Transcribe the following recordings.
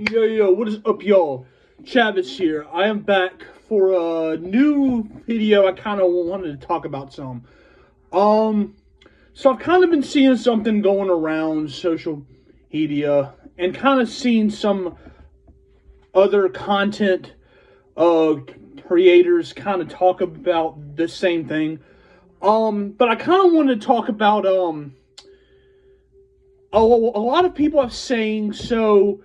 Yo, what is up, y'all? Travis here. I am back for a new video. I kind of wanted to talk about some. So I've kind of been seeing something going around social media and kind of seeing some other content creators kind of talk about the same thing. But I kind of wanted to talk about a lot of people are saying so.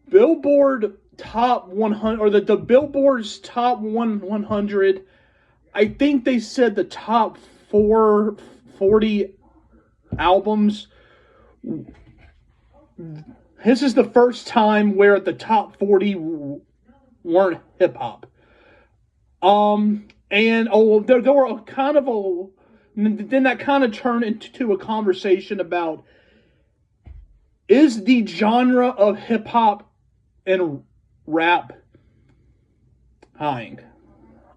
Billboard top 100, or the Billboard's top 100, I think they said the top 440 albums. This is the first time where the top 40 weren't hip hop. And there were kind of then that kind of turned into a conversation about, is the genre of hip hop and rap dying?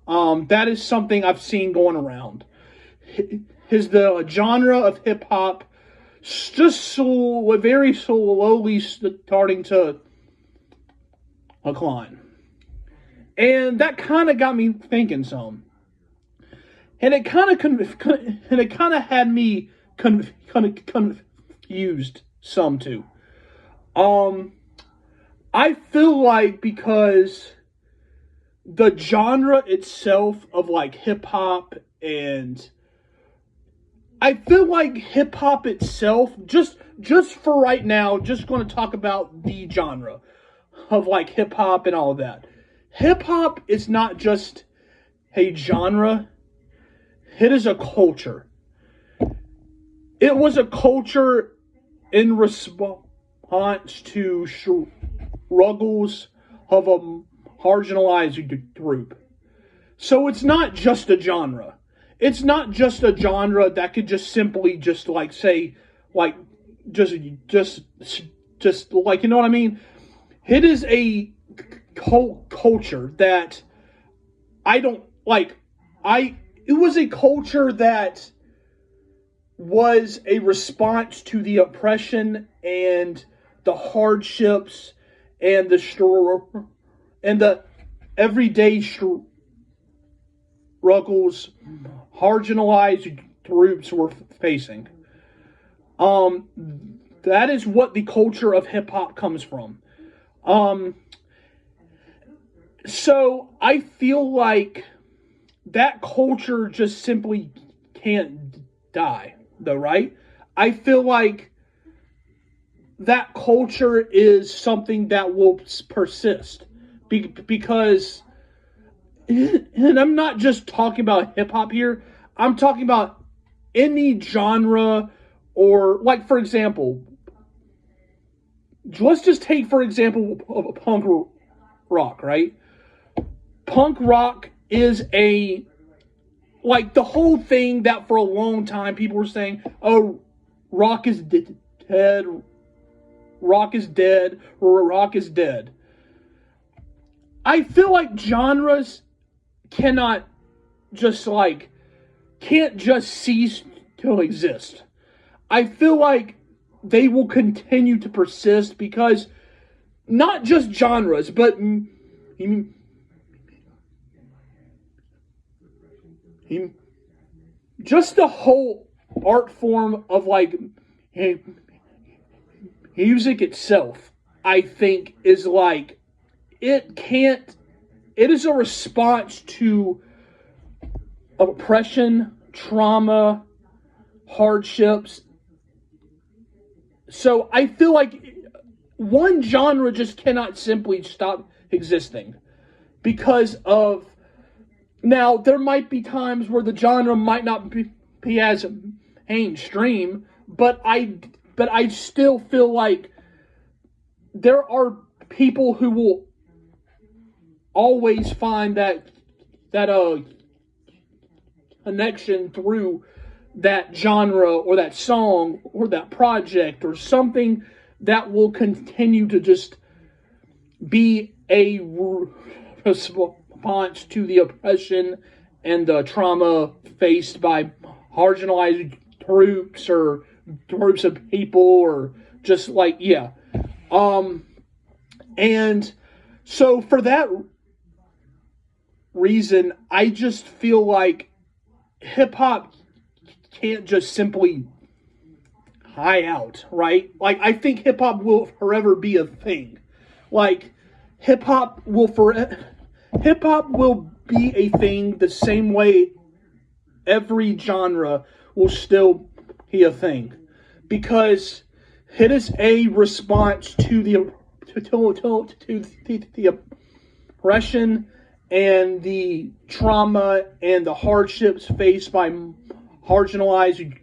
That is something I've seen going around. Is the genre of hip hop just very slowly starting to decline? And that kind of got me thinking some, and it kind of had me confused some too. I feel like because the genre itself of like hip hop, and I feel like hip hop itself, just for right now, just going to talk about the genre of like hip hop and all of that. Hip hop is not just a genre, it is a culture. It was a culture in response to struggles of a marginalized group. So it's not just a genre. It's not just a genre that could just simply just like say like just like, you know what I mean? It is a culture that I don't like. It was a culture that was a response to the oppression and the hardships and the everyday struggles marginalized groups were facing. That is what the culture of hip hop comes from. So I feel like that culture just simply can't die, though, right? I feel like that culture is something that will persist because, and I'm not just talking about hip hop here, I'm talking about any genre, or like, for example, let's just take, for example, punk rock, right? Punk rock is like the whole thing that for a long time people were saying, oh, rock is dead, rock is dead, rock is dead. I feel like genres can't just cease to exist. I feel like they will continue to persist because not just genres, but just the whole art form of like music itself, I think, is like, it is a response to oppression, trauma, hardships. So I feel like one genre just cannot simply stop existing because of, now there might be times where the genre might not be as mainstream, but I still feel like there are people who will always find that connection through that genre or that song or that project or something that will continue to just be a response to the oppression and the trauma faced by marginalized groups or groups of people, or just like, yeah. And so for that reason, I just feel like hip hop can't just simply die out, right? Like, I think hip hop will forever be a thing. Like, hip hop will be a thing the same way every genre will still be a thing, because it is a response to the oppression and the trauma and the hardships faced by marginalized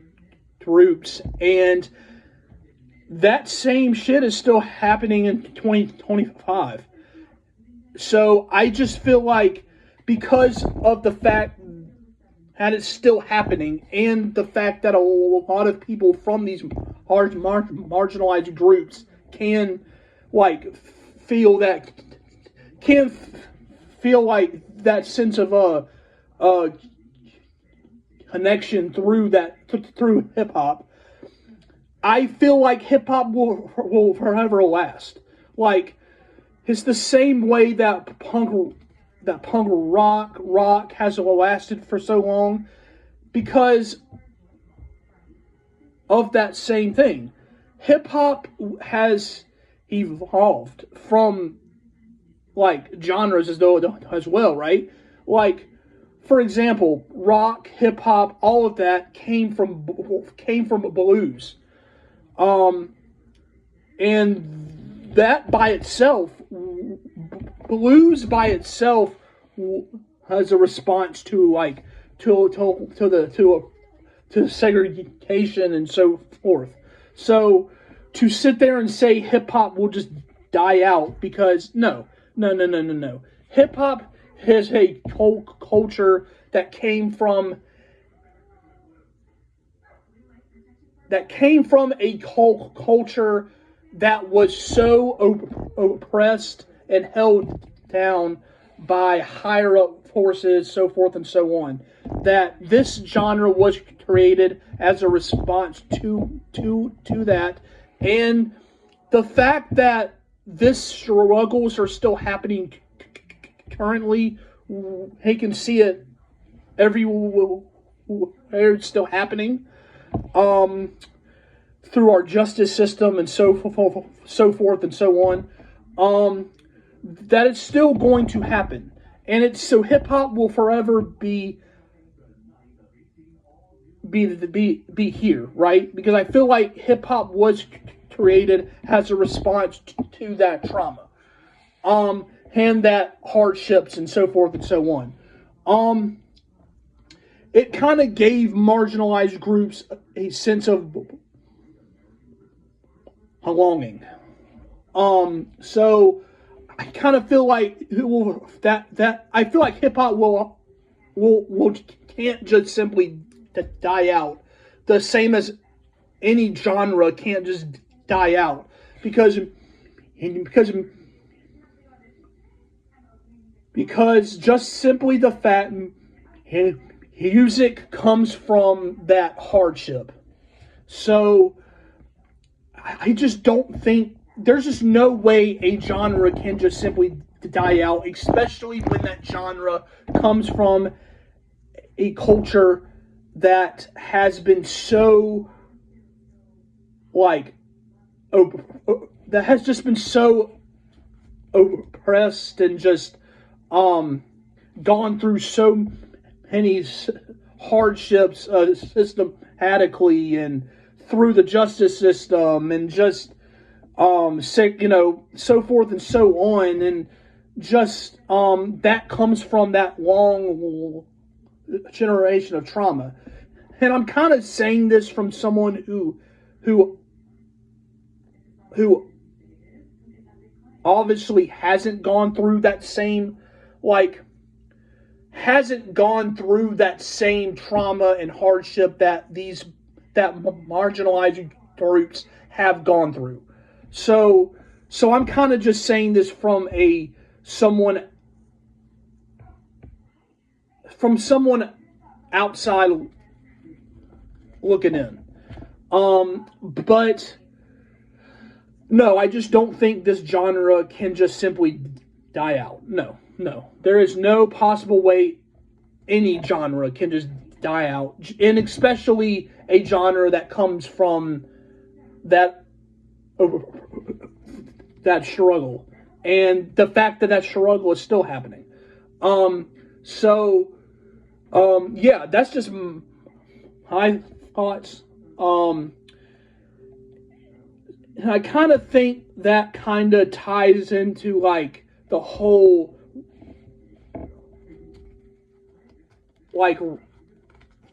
groups, and that same shit is still happening in 2025. So I just feel like, because of the fact that it's still happening, and the fact that a lot of people from these marginalized groups can like feel that can feel like that sense of connection through hip hop. I feel like hip hop will forever last. Like, it's the same way that punk rock has lasted for so long, because of that same thing. Hip hop has evolved from like genres as well, right? Like, for example, rock, hip hop, all of that came from blues, and that by itself, blues by itself, has a response to like to segregation and so forth. So to sit there and say hip hop will just die out, because no. Hip hop is a culture that came from a culture that was so oppressed and held down by higher up forces, so forth and so on, that this genre was created as a response to that. And the fact that this struggles are still happening currently, he can see it everywhere. It's still happening, through our justice system and so forth and so on. That it's still going to happen, and it's so hip hop will forever be here, right? Because I feel like hip hop was created as a response to that trauma, and that hardships and so forth and so on. It kind of gave marginalized groups a sense of belonging. So I kind of feel like I feel like hip hop will can't just simply die out, the same as any genre can't just die out, because just simply the fact music comes from that hardship. So I just don't think there's just no way a genre can just simply die out, especially when that genre comes from a culture that has been so that has just been so oppressed and just gone through so many hardships systematically and through the justice system, and just so forth and so on, and just that comes from that long generation of trauma. And I'm kind of saying this from someone who obviously hasn't gone through that same trauma and hardship that marginalized groups have gone through. So I'm kind of just saying this from someone outside looking in. But no, I just don't think this genre can just simply die out. No, no. There is no possible way any genre can just die out. And especially a genre that comes from that that struggle. And the fact that that struggle is still happening. Yeah, that's just my thoughts. And I kind of think that kind of ties into like the whole like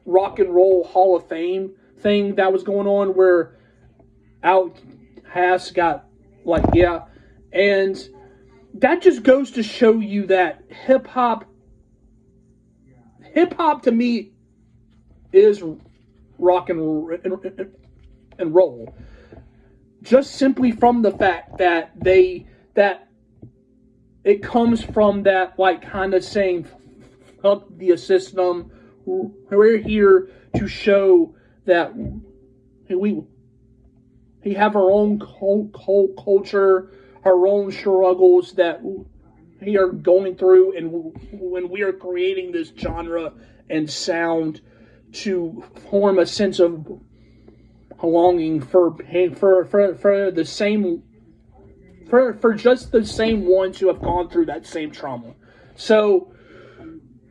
rock and roll Hall of Fame thing that was going on where Outkast got like, yeah, and that just goes to show you that hip hop to me is rock and roll, just simply from the fact that that it comes from that like kind of saying fuck the system. We're here to show that we have our own culture, our own struggles that we are going through, and when we are creating this genre and sound to form a sense of belonging for the same for just the same ones who have gone through that same trauma. So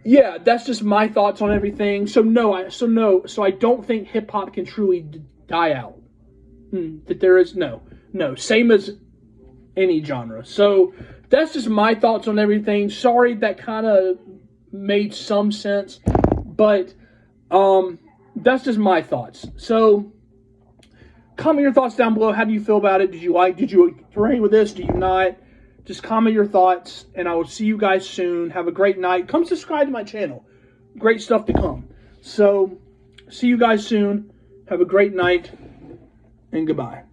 yeah, that's just my thoughts on everything. So I don't think hip hop can truly die out. That there is no, same as any genre. So that's just my thoughts on everything. Sorry that kind of made some sense, but that's just my thoughts. So comment your thoughts down below. How do you feel about it? Did you agree with this? Do you not? Just comment your thoughts, and I will see you guys soon. Have a great night. Come subscribe to my channel. Great stuff to come. So, see you guys soon. Have a great night, and goodbye.